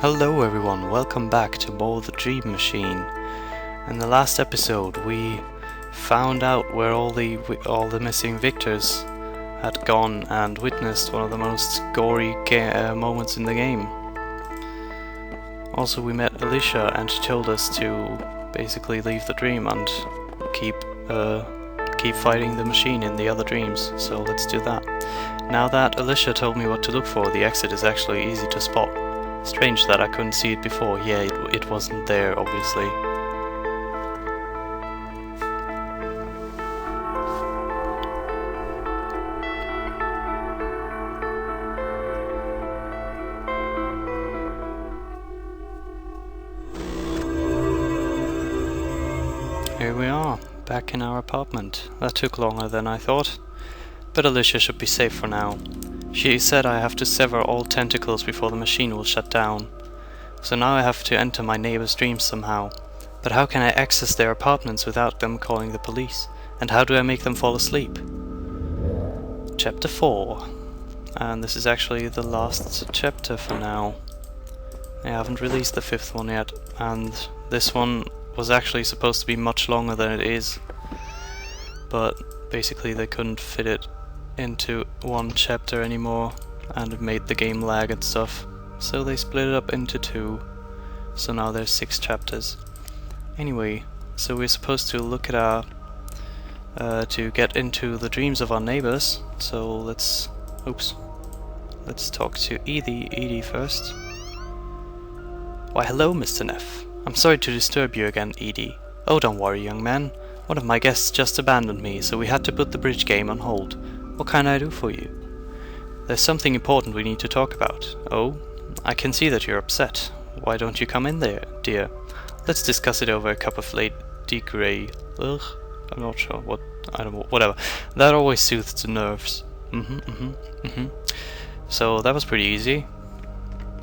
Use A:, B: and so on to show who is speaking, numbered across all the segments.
A: Hello everyone, welcome back to More the Dream Machine. In the last episode we found out where all the missing victors had gone and witnessed one of the most gory moments in the game. Also we met Alicia and she told us to basically leave the dream and keep fighting the machine in the other dreams, so let's do that. Now that Alicia told me what to look for, the exit is actually easy to spot. Strange that I couldn't see it before. Yeah, it wasn't there, obviously. Here we are, back in our apartment. That took longer than I thought, but Alicia should be safe for now. She said I have to sever all tentacles before the machine will shut down. So now I have to enter my neighbor's dreams somehow. But how can I access their apartments without them calling the police? And how do I make them fall asleep? Chapter 4. And this is actually the last chapter for now. I haven't released the 5th one yet, and this one was actually supposed to be much longer than it is. But basically they couldn't fit it into one chapter anymore, and it made the game lag and stuff, so they split it up into 2, so now there's 6 chapters. Anyway, so we're supposed to look at our to get into the dreams of our neighbors, so let's talk to Edie first. Why hello Mr. Neff, I'm sorry to disturb you again, Edie. Oh, don't worry, young man, one of my guests just abandoned me, so we had to put the bridge game on hold. What can I do for you? There's something important we need to talk about. Oh, I can see that you're upset. Why don't you come in there, dear? Let's discuss it over a cup of Lady Grey. Ugh, I'm not sure what, I don't know, whatever. That always soothes the nerves. So that was pretty easy.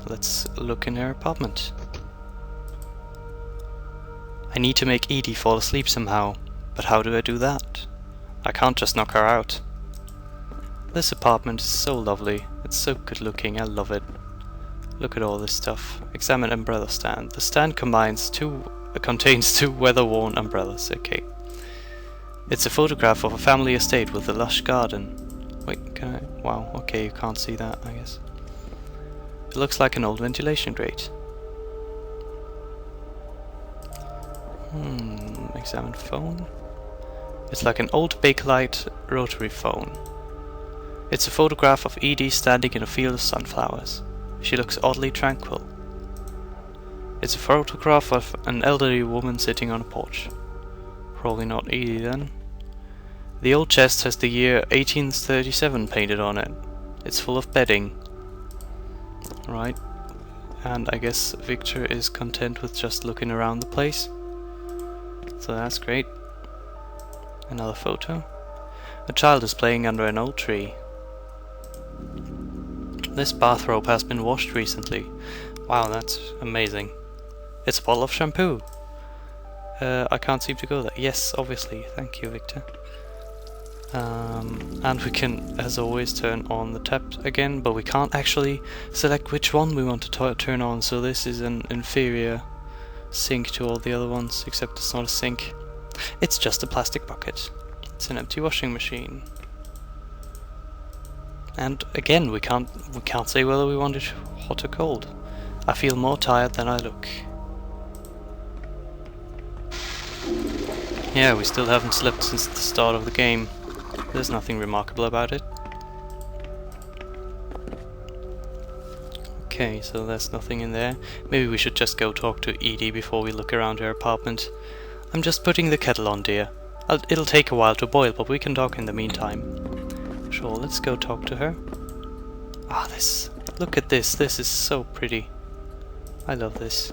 A: Let's look in her apartment. I need to make Edie fall asleep somehow, but how do I do that? I can't just knock her out. This apartment is so lovely, it's so good looking, I love it. Look at all this stuff. Examine umbrella stand. The stand contains two weather-worn umbrellas, okay. It's a photograph of a family estate with a lush garden. Wait, can I? Wow, okay, you can't see that, I guess. It looks like an old ventilation grate. Examine phone. It's like an old Bakelite rotary phone. It's a photograph of Edie standing in a field of sunflowers. She looks oddly tranquil. It's a photograph of an elderly woman sitting on a porch. Probably not Edie then. The old chest has the year 1837 painted on it. It's full of bedding. Right. And I guess Victor is content with just looking around the place. So that's great. Another photo. A child is playing under an old tree. This bathrobe has been washed recently. Wow, that's amazing. It's a bottle of shampoo. I can't seem to go there. Yes, obviously. Thank you, Victor. And we can, as always, turn on the tap again, but we can't actually select which one we want to turn on, so this is an inferior sink to all the other ones, except it's not a sink. It's just a plastic bucket. It's an empty washing machine. And again, we can't say whether we want it hot or cold. I feel more tired than I look. Yeah, we still haven't slept since the start of the game. There's nothing remarkable about it. Okay, so there's nothing in there. Maybe we should just go talk to Edie before we look around her apartment. I'm just putting the kettle on, dear. It'll take a while to boil, but we can talk in the meantime. Sure, let's go talk to her. Ah, look at this. This is so pretty. I love this.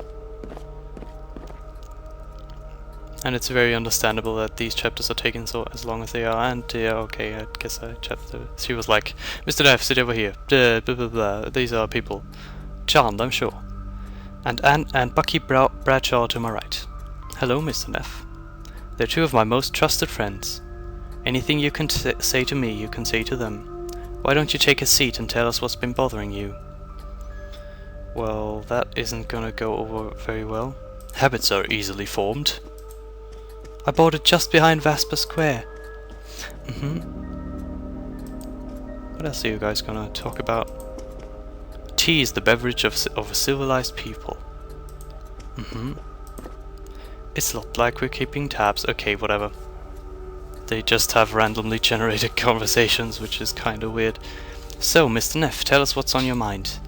A: And it's very understandable that these chapters are taking as long as they are. And okay, I guess she was like, Mr. Neff, sit over here. Blah, blah, blah, blah. These are people. Charmed, I'm sure. And Bucky Bradshaw to my right. Hello, Mr. Neff. They're two of my most trusted friends. Anything you can say to me, you can say to them. Why don't you take a seat and tell us what's been bothering you? Well, that isn't gonna go over very well. Habits are easily formed. I bought it just behind Vesper Square. What else are you guys gonna talk about? Tea is the beverage of a civilized people. It's not like we're keeping tabs. Okay, whatever. They just have randomly generated conversations, which is kinda weird. So, Mr. Neff, tell us what's on your mind.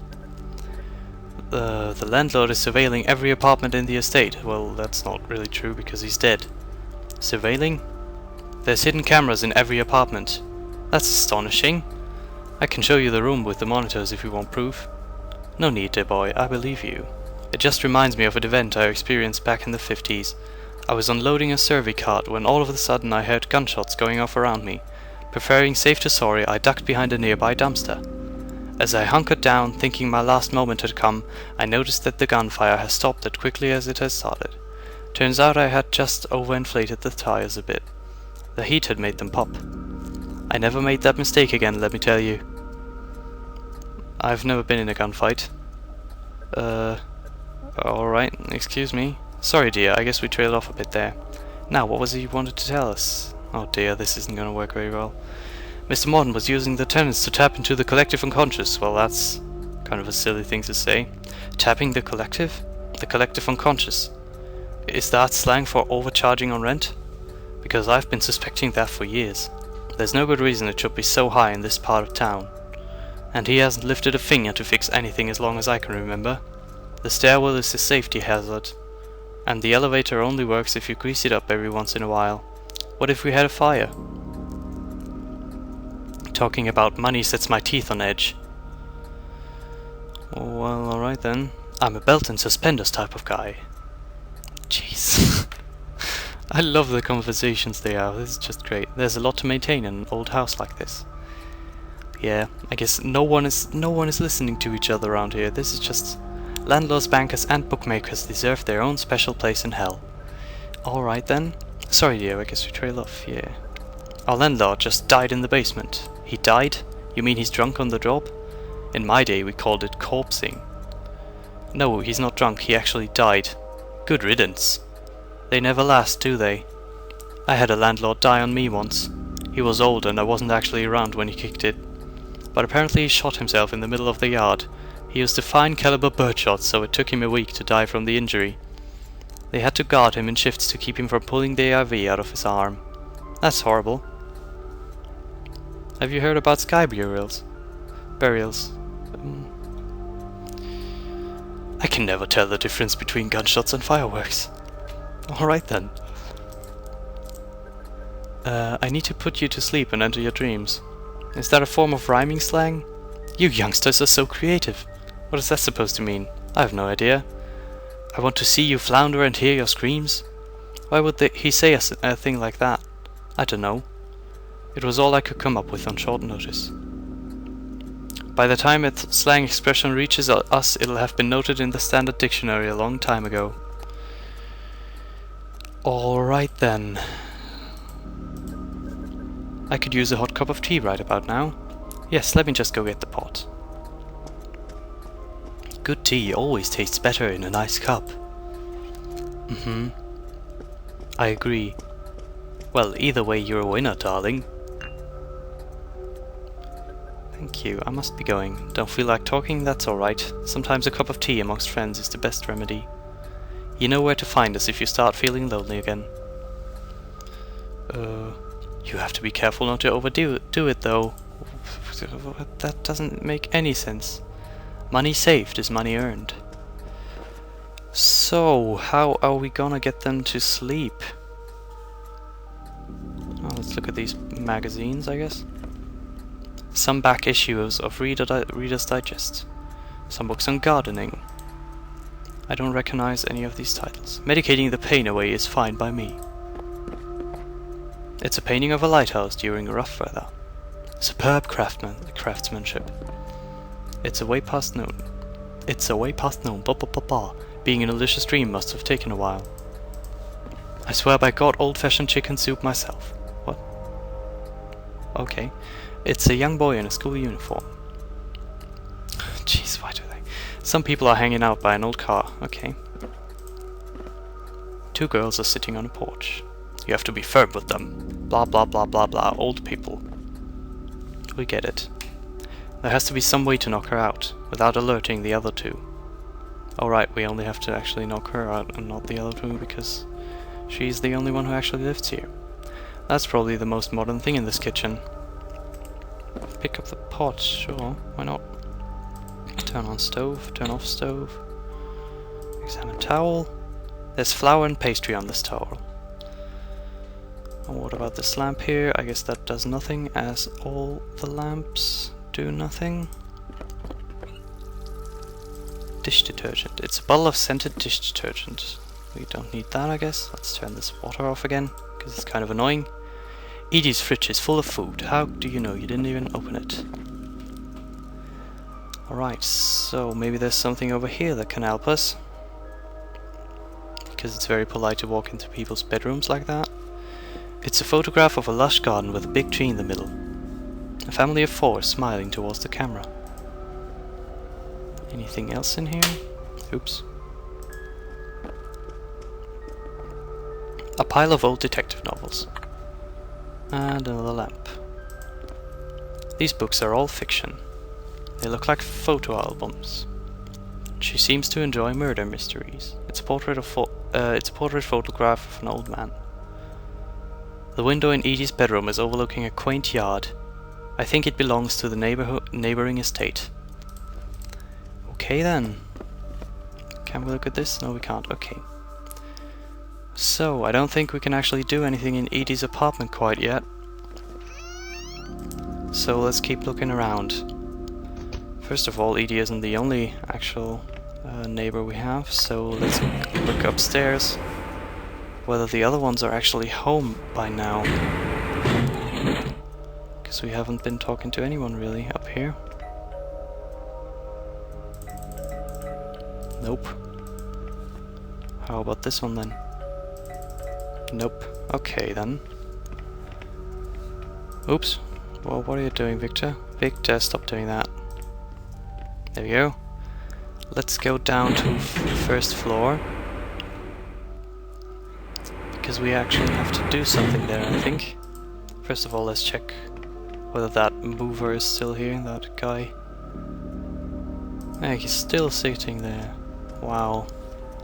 A: The landlord is surveilling every apartment in the estate. Well, that's not really true because he's dead. Surveilling? There's hidden cameras in every apartment. That's astonishing. I can show you the room with the monitors if you want proof. No need, dear boy, I believe you. It just reminds me of an event I experienced back in the 50s. I was unloading a survey cart when all of a sudden I heard gunshots going off around me. Preferring safe to sorry, I ducked behind a nearby dumpster. As I hunkered down, thinking my last moment had come, I noticed that the gunfire has stopped as quickly as it has started. Turns out I had just overinflated the tires a bit. The heat had made them pop. I never made that mistake again, let me tell you. I've never been in a gunfight. Alright, excuse me. Sorry dear, I guess we trailed off a bit there. Now, what was it you wanted to tell us? Oh dear, this isn't gonna work very well. Mr. Morton was using the tenants to tap into the collective unconscious. Well, that's kind of a silly thing to say. Tapping the collective? The collective unconscious. Is that slang for overcharging on rent? Because I've been suspecting that for years. There's no good reason it should be so high in this part of town. And he hasn't lifted a finger to fix anything as long as I can remember. The stairwell is a safety hazard. And the elevator only works if you grease it up every once in a while. What if we had a fire? Talking about money sets my teeth on edge. Well, alright then. I'm a belt and suspenders type of guy. Jeez. I love the conversations they have. This is just great. There's a lot to maintain in an old house like this. Yeah, I guess no one is listening to each other around here. This is just landlords, bankers and bookmakers deserve their own special place in hell. Alright then. Sorry dear, I guess we trail off, yeah. Our landlord just died in the basement. He died? You mean he's drunk on the job? In my day we called it corpsing. No, he's not drunk, he actually died. Good riddance. They never last, do they? I had a landlord die on me once. He was old and I wasn't actually around when he kicked it. But apparently he shot himself in the middle of the yard. He used a fine caliber birdshot, so it took him a week to die from the injury. They had to guard him in shifts to keep him from pulling the ARV out of his arm. That's horrible. Have you heard about sky burials? I can never tell the difference between gunshots and fireworks. Alright then. I need to put you to sleep and enter your dreams. Is that a form of rhyming slang? You youngsters are so creative. What is that supposed to mean? I have no idea. I want to see you flounder and hear your screams. Why would he say a thing like that? I don't know. It was all I could come up with on short notice. By the time a slang expression reaches us, it'll have been noted in the standard dictionary a long time ago. Alright then. I could use a hot cup of tea right about now. Yes, let me just go get the pot. Good tea always tastes better in a nice cup. I agree. Well, either way you're a winner, darling. Thank you, I must be going. Don't feel like talking? That's alright. Sometimes a cup of tea amongst friends is the best remedy. You know where to find us if you start feeling lonely again. You have to be careful not to overdo it though. That doesn't make any sense. Money saved is money earned. So, how are we gonna get them to sleep? Oh, let's look at these magazines, I guess. Some back issues of Reader's Digest. Some books on gardening. I don't recognize any of these titles. Medicating the pain away is fine by me. It's a painting of a lighthouse during rough weather. Superb craftsmanship. It's a way past noon. Blah blah blah blah. Being an delicious dream must have taken a while. I swear by God, old-fashioned chicken soup myself. What? Okay. It's a young boy in a school uniform. Jeez, why do they? Some people are hanging out by an old car. Okay. 2 girls are sitting on a porch. You have to be firm with them. Blah blah blah blah blah. Old people. We get it. There has to be some way to knock her out, without alerting the other 2. Alright, we only have to actually knock her out and not the other 2, because she's the only one who actually lives here. That's probably the most modern thing in this kitchen. Pick up the pot, sure, why not? Turn on stove, turn off stove. Examine towel. There's flour and pastry on this towel. And what about this lamp here? I guess that does nothing, as all the lamps do nothing. Dish detergent. It's a bottle of scented dish detergent. We don't need that, I guess. Let's turn this water off again, because it's kind of annoying. Edie's fridge is full of food. How do you know? You didn't even open it. Alright, so maybe there's something over here that can help us. Because it's very polite to walk into people's bedrooms like that. It's a photograph of a lush garden with a big tree in the middle. A family of 4 smiling towards the camera. Anything else in here? Oops. A pile of old detective novels. And another lamp. These books are all fiction. They look like photo albums. She seems to enjoy murder mysteries. It's a portrait photograph of an old man. The window in Edie's bedroom is overlooking a quaint yard. I think it belongs to the neighboring estate. Okay then. Can we look at this? No, we can't. Okay. So, I don't think we can actually do anything in Edie's apartment quite yet. So let's keep looking around. First of all, Edie isn't the only actual neighbor we have, so let's look upstairs whether the other ones are actually home by now. Because we haven't been talking to anyone really up here. Nope. How about this one then? Nope. Okay then. Oops. Well, what are you doing, Victor? Victor, stop doing that. There we go. Let's go down to the first floor. Because we actually have to do something there, I think. First of all, let's check whether that mover is still here, that guy. Yeah, he's still sitting there. Wow.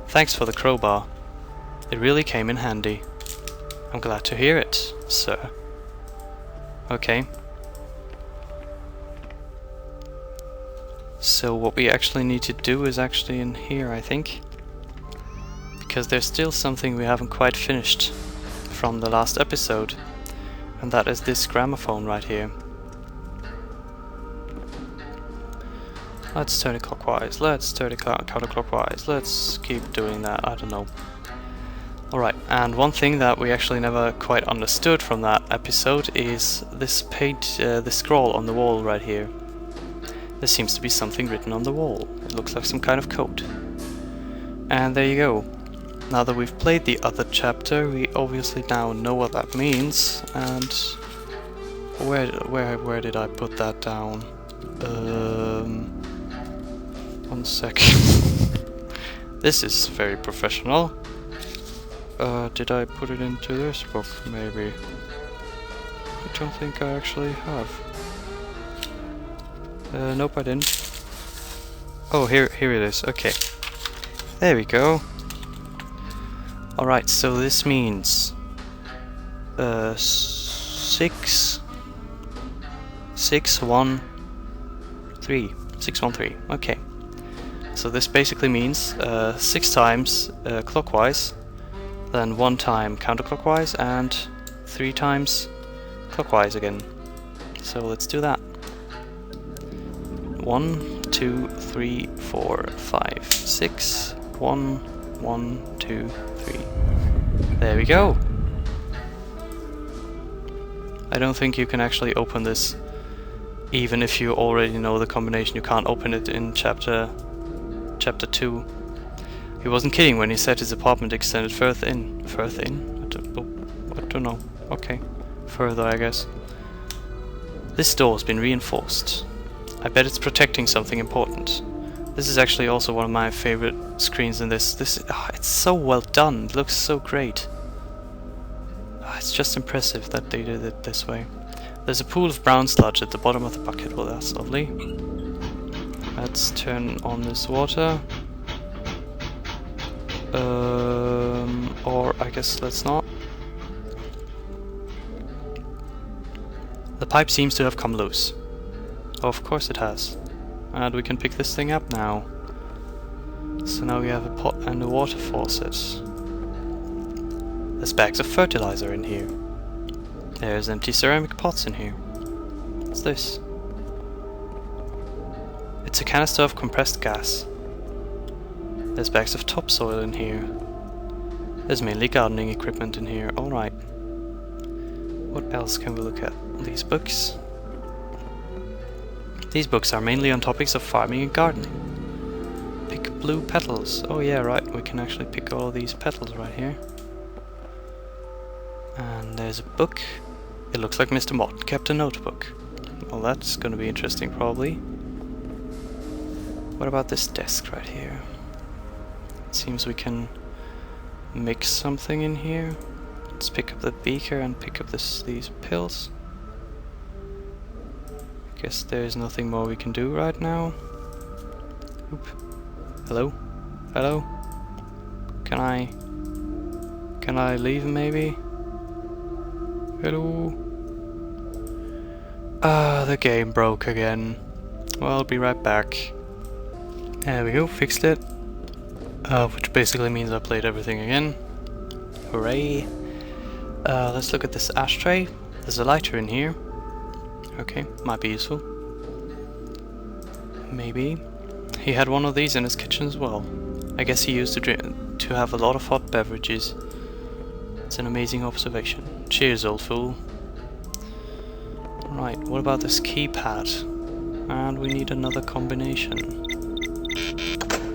A: Thanks for the crowbar. It really came in handy. I'm glad to hear it, sir. Okay. So what we actually need to do is actually in here, I think. Because there's still something we haven't quite finished from the last episode. And that is this gramophone right here. Let's turn it clockwise, let's turn it counterclockwise, let's keep doing that, I don't know. Alright, and one thing that we actually never quite understood from that episode is this page, this scroll on the wall right here. There seems to be something written on the wall. It looks like some kind of code. And there you go. Now that we've played the other chapter, we obviously now know what that means. And where did I put that down? 1 sec. This is very professional. Did I put it into this book? Maybe. I don't think I actually have. Nope, I didn't. Oh, here it is. Okay. There we go. Alright, so this means 613. Okay. So this basically means 6 times clockwise, then 1 time counterclockwise, and 3 times clockwise again. So let's do that. 1, 2, 3, 4, 5, 6. 1, 1, 2, 3. There we go. I don't think you can actually open this, even if you already know the combination. You can't open it in chapter 2. He wasn't kidding when he said his apartment extended further in. Further in? I don't know. Okay. Further, I guess. This door has been reinforced. I bet it's protecting something important. This is actually also one of my favorite screens in this. It's so well done. It looks so great. It's just impressive that they did it this way. There's a pool of brown sludge at the bottom of the bucket. Well, that's lovely. Let's turn on this water. Or I guess let's not. The pipe seems to have come loose. Oh, of course it has. And we can pick this thing up now. So now we have a pot and a water faucet. There's bags of fertilizer in here. There's empty ceramic pots in here. What's this? It's a canister of compressed gas. There's bags of topsoil in here. There's mainly gardening equipment in here. Alright. What else can we look at? These books. These books are mainly on topics of farming and gardening. Pick blue petals. Oh yeah, right. We can actually pick all of these petals right here. And there's a book. It looks like Mr. Morton kept a notebook. Well, that's going to be interesting, probably. What about this desk right here? It seems we can mix something in here. Let's pick up the beaker and pick up these pills. Guess there's nothing more we can do right now. Oop. Hello? Hello? Can I leave maybe? Hello? Ah, the game broke again. Well, I'll be right back. There we go, fixed it. Which basically means I played everything again. Hooray! Let's look at this ashtray. There's a lighter in here. Okay, might be useful. Maybe. He had one of these in his kitchen as well. I guess he used to have a lot of hot beverages. It's an amazing observation. Cheers, old fool. Right, what about this keypad? And we need another combination.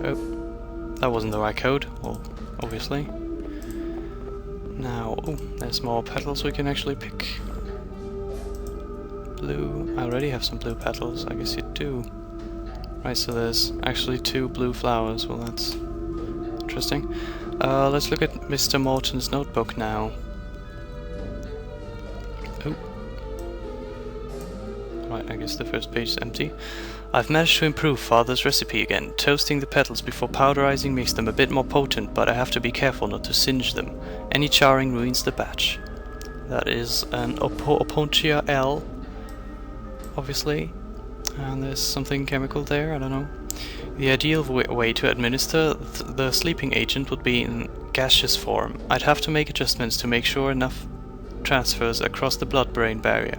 A: Oh, that wasn't the right code. Well, obviously. Now, oh, there's more petals we can actually pick. Blue. I already have some blue petals. I guess you do. Right, so there's actually 2 blue flowers. Well, that's interesting. Let's look at Mr. Morton's notebook now. Oh. Right, I guess the first page is empty. I've managed to improve Father's recipe again. Toasting the petals before powderizing makes them a bit more potent, but I have to be careful not to singe them. Any charring ruins the batch. That is an Opuntia L, obviously. And there's something chemical there, I don't know. The ideal way to administer the sleeping agent would be in gaseous form. I'd have to make adjustments to make sure enough transfers across the blood-brain barrier.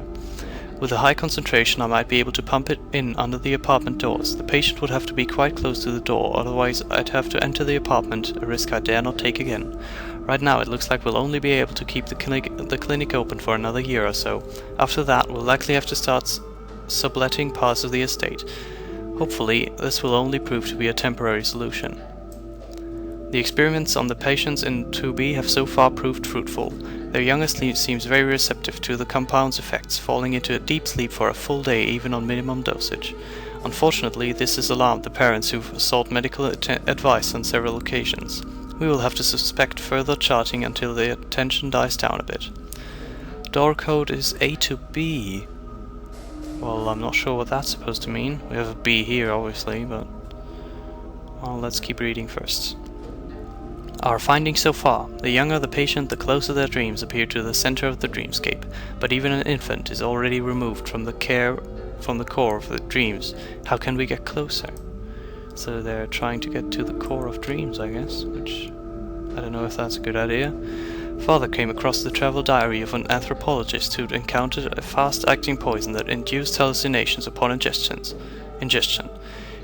A: With a high concentration, I might be able to pump it in under the apartment doors. The patient would have to be quite close to the door, otherwise I'd have to enter the apartment, a risk I dare not take again. Right now it looks like we'll only be able to keep the clinic open for another year or so. After that, we'll likely have to start subletting parts of the estate. Hopefully, this will only prove to be a temporary solution. The experiments on the patients in 2B have so far proved fruitful. Their youngest seems very receptive to the compound's effects, falling into a deep sleep for a full day even on minimum dosage. Unfortunately, this has alarmed the parents who've sought medical advice on several occasions. We will have to suspect further charting until the tension dies down a bit. Door code is A to B. Well, I'm not sure what that's supposed to mean. We have a B here, obviously, but... well, let's keep reading first. Our findings so far. The younger the patient, the closer their dreams appear to the center of the dreamscape. But even an infant is already removed from the core of the dreams. How can we get closer? So they're trying to get to the core of dreams, I guess, which... I don't know if that's a good idea. Father came across the travel diary of an anthropologist who'd encountered a fast-acting poison that induced hallucinations upon ingestion.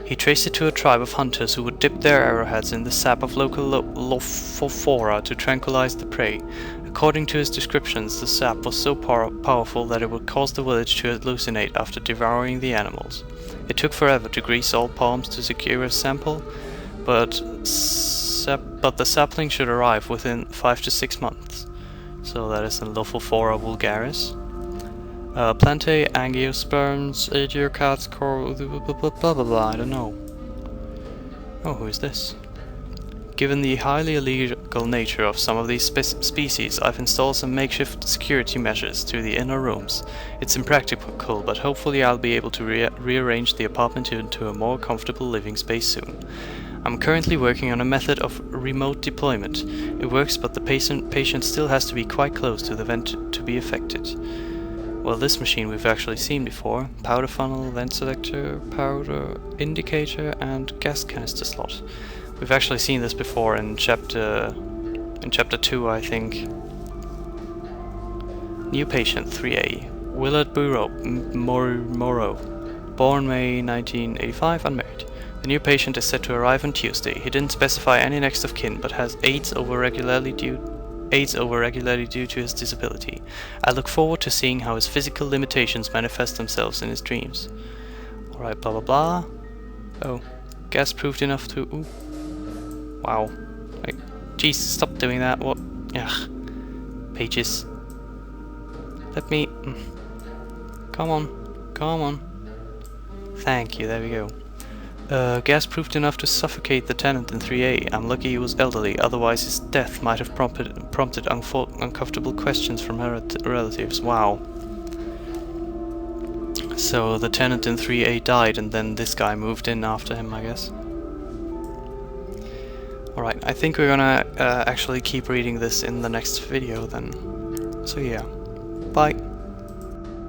A: He traced it to a tribe of hunters who would dip their arrowheads in the sap of local Lophophora to tranquilize the prey. According to his descriptions, the sap was so powerful that it would cause the village to hallucinate after devouring the animals. It took forever to grease all palms to secure a sample, but the sapling should arrive within 5 to 6 months. So that is in Lophophora vulgaris. Plantae, angiosperms, agiocats, blah blah blah, I don't know. Oh, who is this? Given the highly illegal nature of some of these species, I've installed some makeshift security measures to the inner rooms. It's impractical, but hopefully I'll be able to rearrange the apartment into a more comfortable living space soon. I'm currently working on a method of remote deployment. It works, but the patient still has to be quite close to the vent to be affected. Well, this machine we've actually seen before. Powder funnel, vent selector, powder indicator, and gas canister slot. We've actually seen this before in chapter 2, I think. New patient 3A. Willard Morrow. Born May 1985, unmarried. The new patient is set to arrive on Tuesday. He didn't specify any next of kin, but has AIDS over regularly due to his disability. I look forward to seeing how his physical limitations manifest themselves in his dreams. Alright, blah blah blah. Oh, gas proofed enough to... Ooh. Wow. Like, jeez, stop doing that. What? Ugh. Pages. Let me... Come on. Come on. Thank you, there we go. Gas proofed enough to suffocate the tenant in 3A. I'm lucky he was elderly, otherwise his death might have prompted uncomfortable questions from her relatives. Wow. So the tenant in 3A died and then this guy moved in after him, I guess. Alright, I think we're gonna actually keep reading this in the next video then. So yeah, bye.